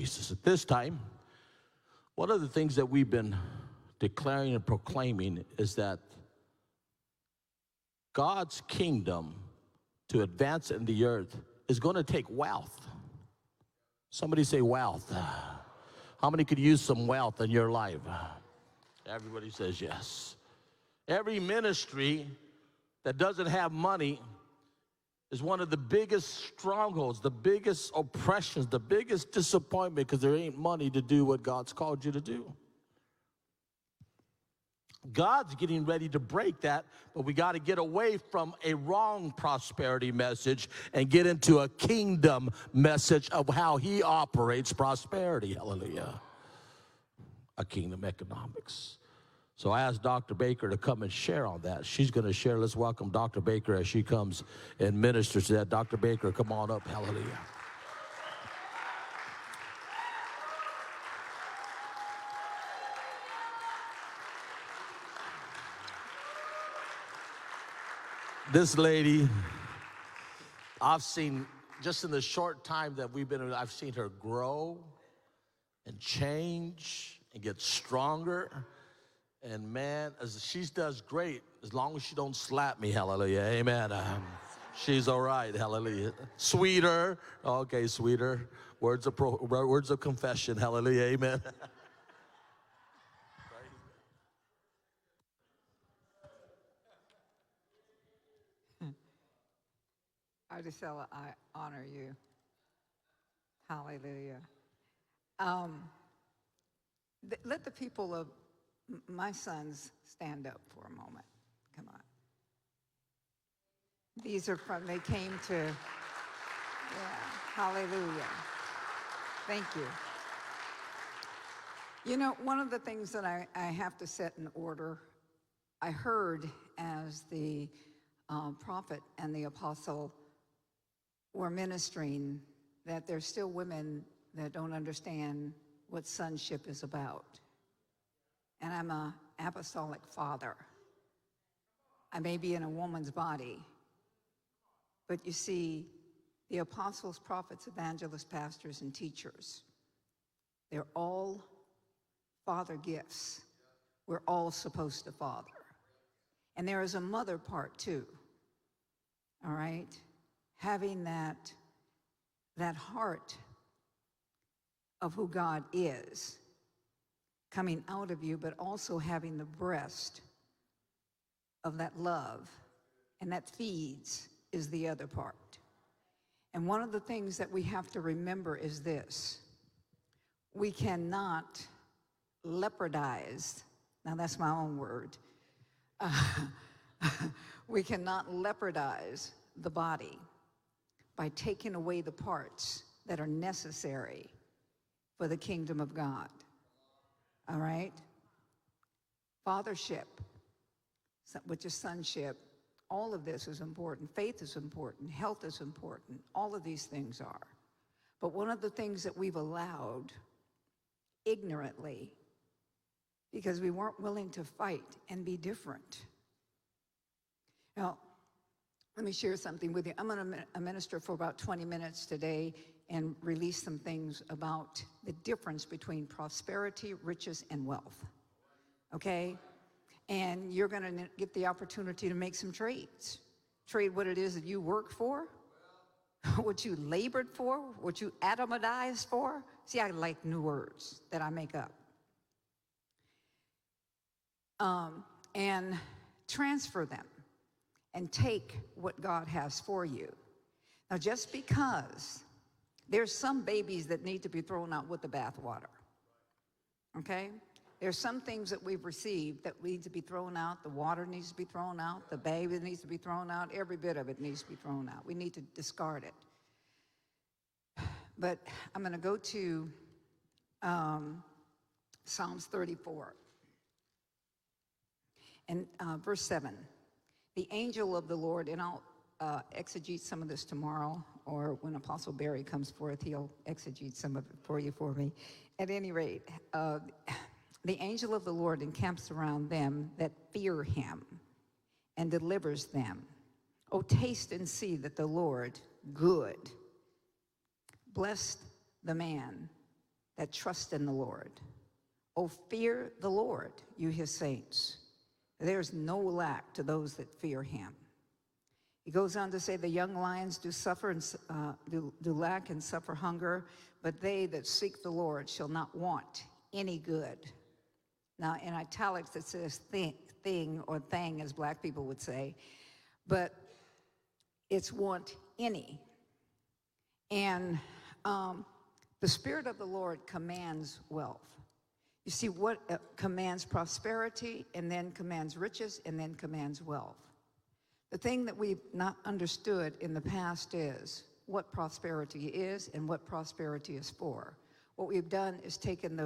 Jesus. At this time, one of the things that we've been declaring and proclaiming is that God's kingdom to advance in the earth is going to take wealth. Somebody say wealth. How many could use some wealth in your life? Everybody says yes. Every ministry that doesn't have money is one of the biggest strongholds, the biggest oppressions, the biggest disappointment, because there ain't money to do what God's called you to do. God's getting ready to break that, but we got to get away from a wrong prosperity message and get into a kingdom message of how he operates prosperity. Hallelujah. A kingdom economics. So I asked Dr. Baker to come and share on that. She's going to share. Let's welcome Dr. Baker as she comes and ministers to that. Dr. Baker, come on up. Hallelujah. This lady, I've seen, just in the short time that we've been, I've seen her grow and change and get stronger. And man, she does great as long as she don't slap me. Hallelujah. Amen. She's all right. Hallelujah. Sweeter. Okay, sweeter. Words of confession. Hallelujah. Amen. Articella, I honor you. Hallelujah. Let the people of my sons stand up for a moment. Come on. These are they came to, hallelujah. Thank you. You know, one of the things that I have to set in order, I heard as the prophet and the apostle were ministering that there's still women that don't understand what sonship is about. And I'm an apostolic father. I may be in a woman's body, but you see, the apostles, prophets, evangelists, pastors, and teachers, they're all father gifts. We're all supposed to father. And there is a mother part too, all right? Having that heart of who God is coming out of you, but also having the breast of that love, and that feeds is the other part. And one of the things that we have to remember is this: we cannot leopardize, now that's my own word, we cannot leopardize the body by taking away the parts that are necessary for the kingdom of God. All right? Fathership, which is sonship, all of this is important. Faith is important. Health is important. All of these things are. But one of the things that we've allowed ignorantly, because we weren't willing to fight and be different. Now, let me share something with you. I'm going to minister for about 20 minutes today and release some things about the difference between prosperity, riches, and wealth. Okay? And you're going to get the opportunity to make some trades. Trade what it is that you work for, what you labored for, what you atomized for. See, I like new words that I make up. And transfer them and take what God has for you. Now, just because there's some babies that need to be thrown out with the bathwater, okay? There's some things that we've received that need to be thrown out. The water needs to be thrown out. The baby needs to be thrown out. Every bit of it needs to be thrown out. We need to discard it. But I'm going to go to Psalms 34. And verse 7. The angel of the Lord, and I'll exegete some of this tomorrow, or when Apostle Barry comes forth, he'll exegete some of it for me. At any rate, the angel of the Lord encamps around them that fear him and delivers them. Oh, taste and see that the Lord good. Blessed the man that trust in the Lord. Oh, fear the Lord, you his saints. There's no lack to those that fear him. He goes on to say, the young lions do suffer and do lack and suffer hunger, but they that seek the Lord shall not want any good. Now, in italics, it says thing or thing, as black people would say, but it's want any. And the Spirit of the Lord commands wealth. You see, what commands prosperity, and then commands riches, and then commands wealth. The thing that we've not understood in the past is what prosperity is and what prosperity is for. What we've done is taken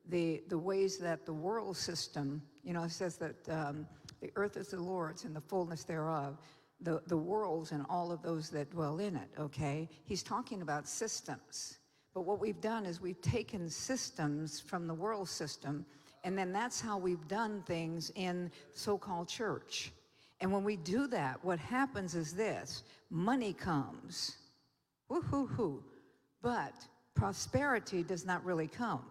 the ways that the world system, you know, it says that the earth is the Lord's and the fullness thereof, the worlds and all of those that dwell in it, okay? He's talking about systems. But what we've done is we've taken systems from the world system, and then that's how we've done things in so-called church. And when we do that, what happens is this: money comes, woo-hoo-hoo, but prosperity does not really come.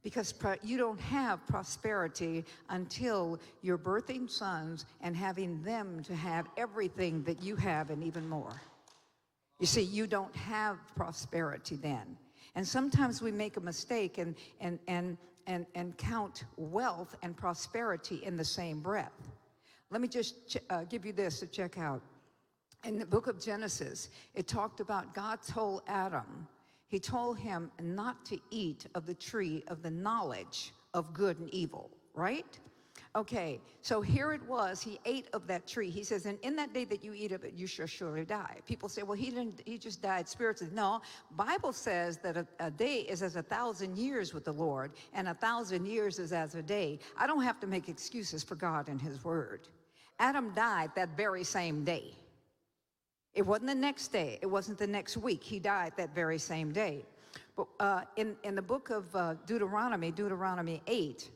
Because you don't have prosperity until you're birthing sons and having them to have everything that you have and even more. You see, you don't have prosperity then. And sometimes we make a mistake and count wealth and prosperity in the same breath. Let me just give you this to check out. In the book of Genesis, it talked about God told Adam, he told him not to eat of the tree of the knowledge of good and evil, right? Okay, so here it was, he ate of that tree. He says, and in that day that you eat of it, you shall surely die. People say, well, he just died spiritually. No, Bible says that a day is as 1,000 years with the Lord, and 1,000 years is as a day. I don't have to make excuses for God and his word. Adam died that very same day. It wasn't the next day. It wasn't the next week. He died that very same day. But in the book of Deuteronomy 8,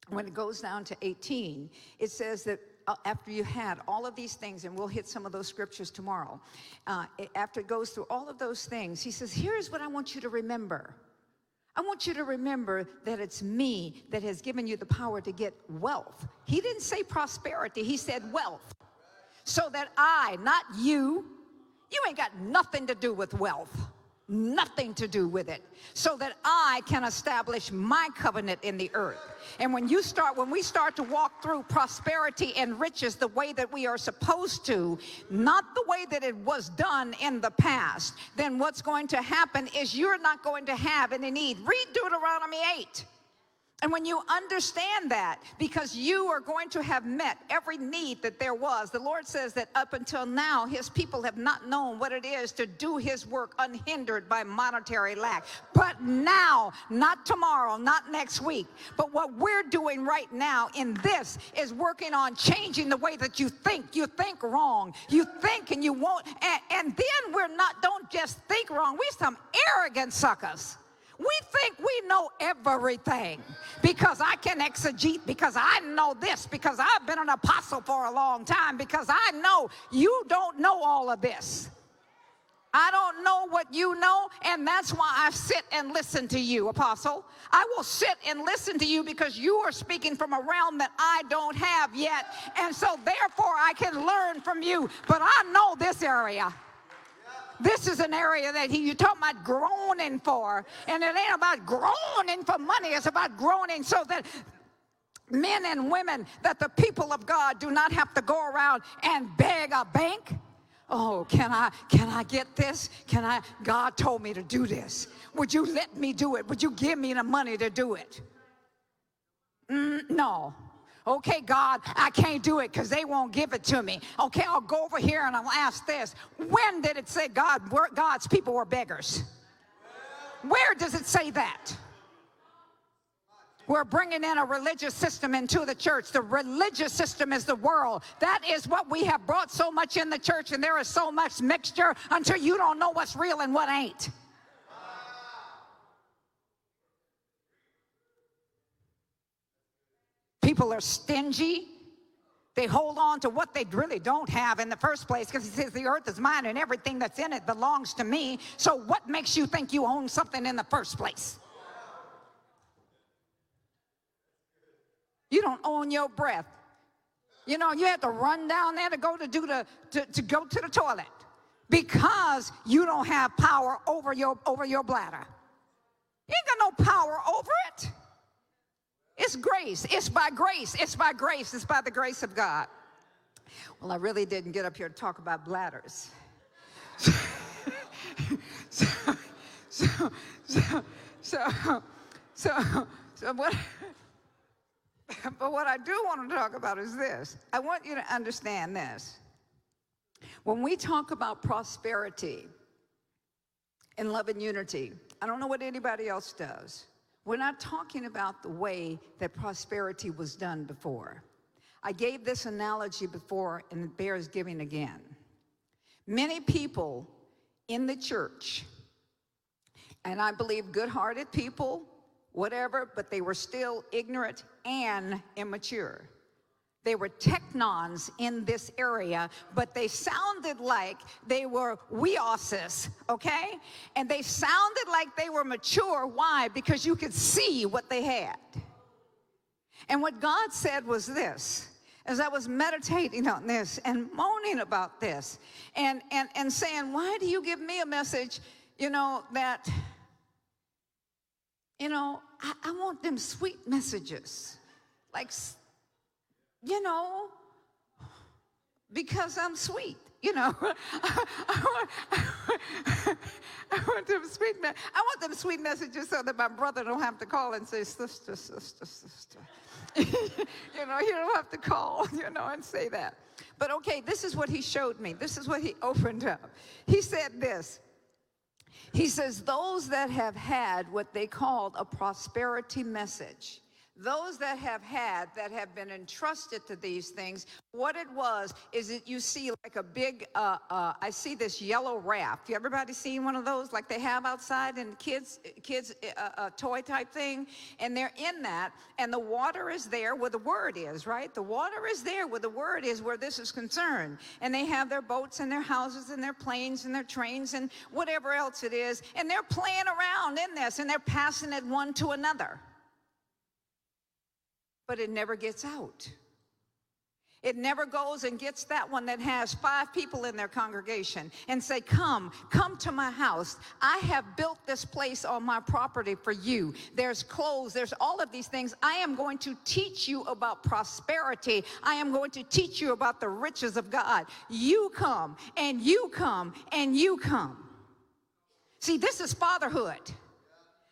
when it goes down to 18, it says that after you had all of these things, and we'll hit some of those scriptures tomorrow, after it goes through all of those things, he says, here's what I want you to remember. I want you to remember that it's me that has given you the power to get wealth. He didn't say prosperity, he said wealth. So that I, not you ain't got nothing to do with wealth. Nothing to do with it. So that I can establish my covenant in the earth. And when we start to walk through prosperity and riches the way that we are supposed to, not the way that it was done in the past, then what's going to happen is you're not going to have any need. Read Deuteronomy 8. And when you understand that, because you are going to have met every need that there was, the Lord says that up until now, his people have not known what it is to do his work unhindered by monetary lack. But now, not tomorrow, not next week, but what we're doing right now in this is working on changing the way that you think. You think wrong. You think and you won't. And then don't just think wrong. We're some arrogant suckers. We think we know everything because I can exegete, because I know this, because I've been an apostle for a long time, because I know you don't know all of this. I don't know what you know, and that's why I sit and listen to you, apostle. I will sit and listen to you because you are speaking from a realm that I don't have yet, and so therefore I can learn from you. But I know this area. This is an area that you're talking about groaning for. And it ain't about groaning for money. It's about groaning so that men and women, that the people of God do not have to go around and beg a bank. Oh, can I get this? God told me to do this. Would you let me do it? Would you give me the money to do it? No. Okay, God, I can't do it because they won't give it to me. Okay, I'll go over here and I'll ask this. When did it say God's people were beggars? Where does it say that? We're bringing in a religious system into the church. The religious system is the world. That is what we have brought so much in the church, and there is so much mixture until you don't know what's real and what ain't. People are stingy. They hold on to what they really don't have in the first place, because he says the earth is mine and everything that's in it belongs to me. So what makes you think you own something in the first place? You don't own your breath. You know, you have to run down there to go to go to the toilet because you don't have power over your bladder. You ain't got no power over it. It's grace. It's by grace. It's by grace. It's by the grace of God. Well, I really didn't get up here to talk about bladders. So what? But what I do want to talk about is this. I want you to understand this. When we talk about prosperity in Love and Unity, I don't know what anybody else does. We're not talking about the way that prosperity was done before. I gave this analogy before, and it bears giving again. Many people in the church, and I believe good-hearted people, whatever, but they were still ignorant and immature. They were technons in this area, but they sounded like they were weosis, okay? And they sounded like they were mature. Why? Because you could see what they had. And what God said was this, as I was meditating on this and moaning about this and saying, why do you give me a message, that, I want them sweet messages, like, because I'm sweet, I want them sweet messages so that my brother don't have to call and say, sister. He don't have to call, and say that. But okay, this is what he showed me. This is what he opened up. He said this. He says, those that have had what they called a prosperity message, those that have been entrusted to these things, what it was is that you see like a big, I see this yellow raft. Everybody seen one of those like they have outside in kids toy type thing? And they're in that, and the water is there where the word is, right? The water is there where the word is, where this is concerned. And they have their boats and their houses and their planes and their trains and whatever else it is. And they're playing around in this, and they're passing it one to another. But it never gets out. It never goes and gets that one that has 5 people in their congregation and say, come to my house. I have built this place on my property for you. There's clothes, there's all of these things. I am going to teach you about prosperity. I am going to teach you about the riches of God. You come, and you come, and you come. See, this is fatherhood.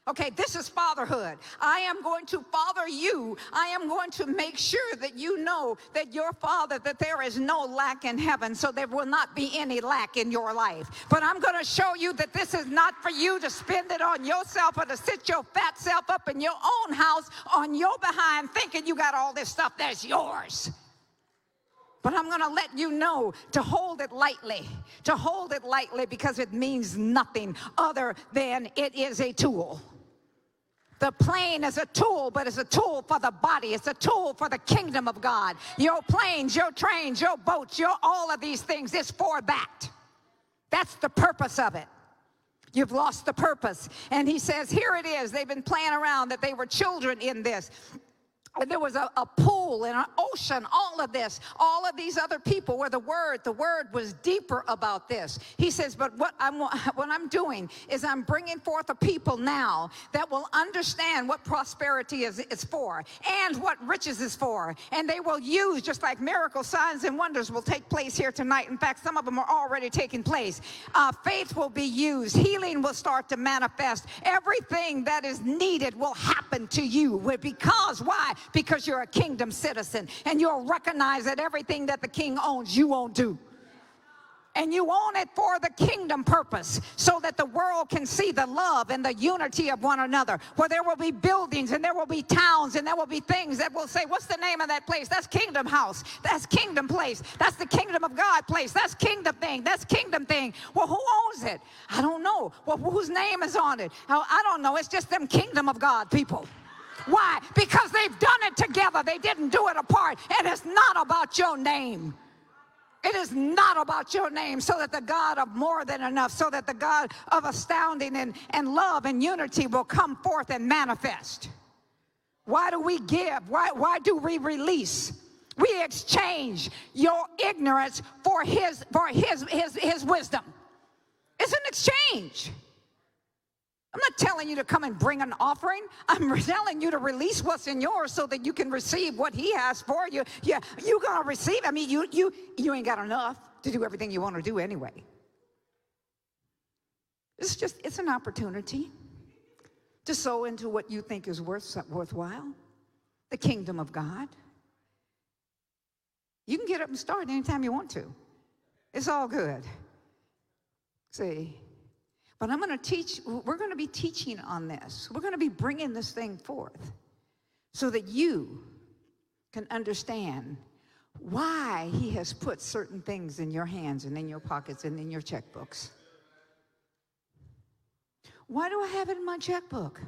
Okay, this is fatherhood. I am going to father you. I am going to make sure that you know that your father, that there is no lack in heaven, so there will not be any lack in your life. But I'm going to show you that this is not for you to spend it on yourself or to sit your fat self up in your own house on your behind thinking you got all this stuff that's yours. But I'm going to let you know to hold it lightly, because it means nothing other than it is a tool. The plane is a tool, but it's a tool for the body. It's a tool for the kingdom of God. Your planes, your trains, your boats, all of these things is for that. That's the purpose of it. You've lost the purpose. And he says, here it is. They've been playing around that they were children in this. And there was a pool and an ocean, all of this, all of these other people where the word was deeper about this. He says, but what I'm doing is I'm bringing forth a people now that will understand what prosperity is for and what riches is for. And they will use, just like miracle signs and wonders will take place here tonight. In fact, some of them are already taking place. Faith will be used. Healing will start to manifest. Everything that is needed will happen to you. Because why? Because you're a kingdom citizen, and you'll recognize that everything that the king owns, you won't do. And you own it for the kingdom purpose, so that the world can see the love and the unity of one another, where there will be buildings and there will be towns and there will be things that will say, what's the name of that place? That's Kingdom House. That's Kingdom Place. That's the Kingdom of God place. That's Kingdom Thing. That's Kingdom Thing. Well, who owns it? I don't know. Well, whose name is on it? I don't know. It's just them Kingdom of God people. Why? Because they've done it together. They didn't do it apart. And it's not about your name. It is not about your name, so that the God of more than enough, so that the God of astounding and love and unity will come forth and manifest. Why do we give? Why do we release? We exchange your ignorance for his wisdom. It's an exchange. I'm not telling you to come and bring an offering. I'm telling you to release what's in yours so that you can receive what he has for you. Yeah, you're going to receive. I mean, you ain't got enough to do everything you want to do anyway. It's an opportunity to sow into what you think is worthwhile, the kingdom of God. You can get up and start anytime you want to. It's all good. See? But I'm going to teach, we're going to be teaching on this. We're going to be bringing this thing forth so that you can understand why he has put certain things in your hands and in your pockets and in your checkbooks. Why do I have it in my checkbook?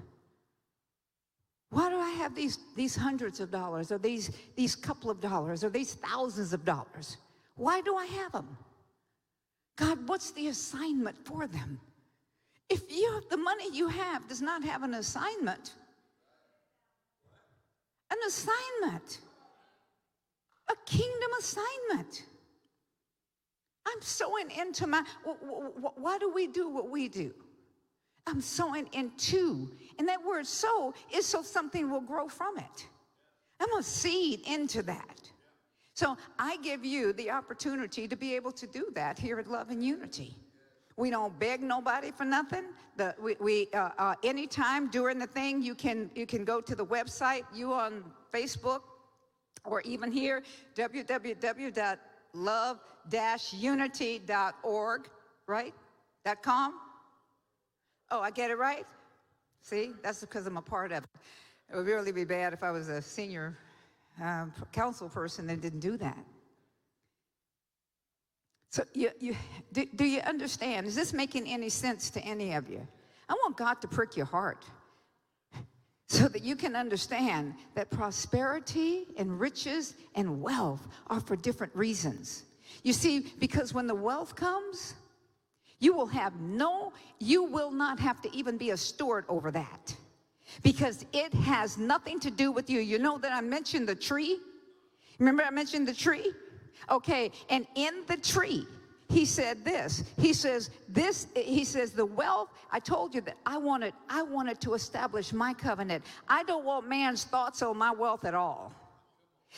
Why do I have these hundreds of dollars or these couple of dollars or these thousands of dollars? Why do I have them? God, what's the assignment for them? If the money you have does not have an assignment, a kingdom assignment. I'm sowing into why do we do what we do? I'm sowing into, and that word sow is so something will grow from it. I'm a seed into that. So I give you the opportunity to be able to do that here at Love and Unity. We don't beg nobody for nothing. Anytime during the thing, you can go to the website, you on Facebook, or even here, www.love-unity.org, right? .com. Oh, I get it right? See, that's because I'm a part of it. It would really be bad if I was a senior council person and didn't do that. So do you understand? Is this making any sense to any of you? I want God to prick your heart so that you can understand that prosperity and riches and wealth are for different reasons. You see, because when the wealth comes, you will not have to even be a steward over that, because it has nothing to do with you. You know that I mentioned the tree? Remember I mentioned the tree? Okay, and in the tree, he said this. He says the wealth, I told you that I wanted to establish my covenant. I don't want man's thoughts on my wealth at all.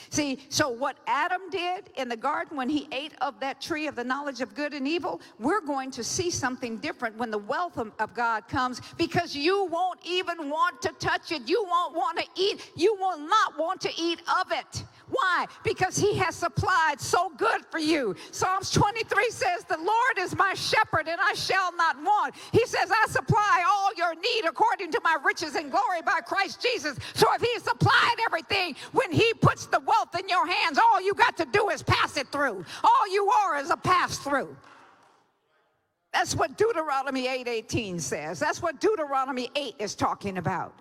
See, so what Adam did in the garden when he ate of that tree of the knowledge of good and evil, we're going to see something different when the wealth of God comes, because you won't even want to touch it. You won't want to eat. You will not want to eat of it. Why? Because he has supplied so good for you. Psalms 23 says, the Lord is my shepherd and I shall not want. He says, I supply all your need according to my riches and glory by Christ Jesus. So if he supplied everything, when he puts the wealth in your hands, all you got to do is pass it through. All you are is a pass through. That's what Deuteronomy 8:18 says. That's what Deuteronomy 8 is talking about.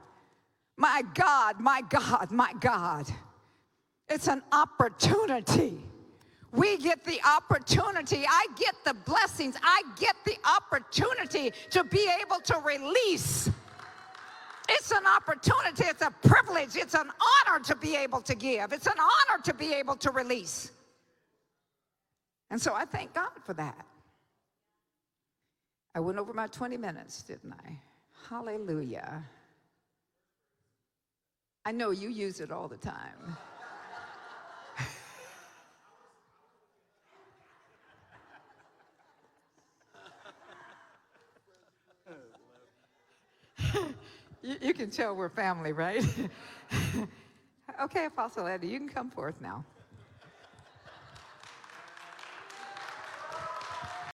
My God, my God, my God. It's an opportunity. We get the opportunity. I get the blessings. I get the opportunity to be able to release. It's an opportunity. It's a privilege. It's an honor to be able to give. It's an honor to be able to release. And so I thank God for that. I went over my 20 minutes, didn't I? Hallelujah. I know you use it all the time. You can tell we're family, right? Okay, Apostle Eddie, you can come forth now.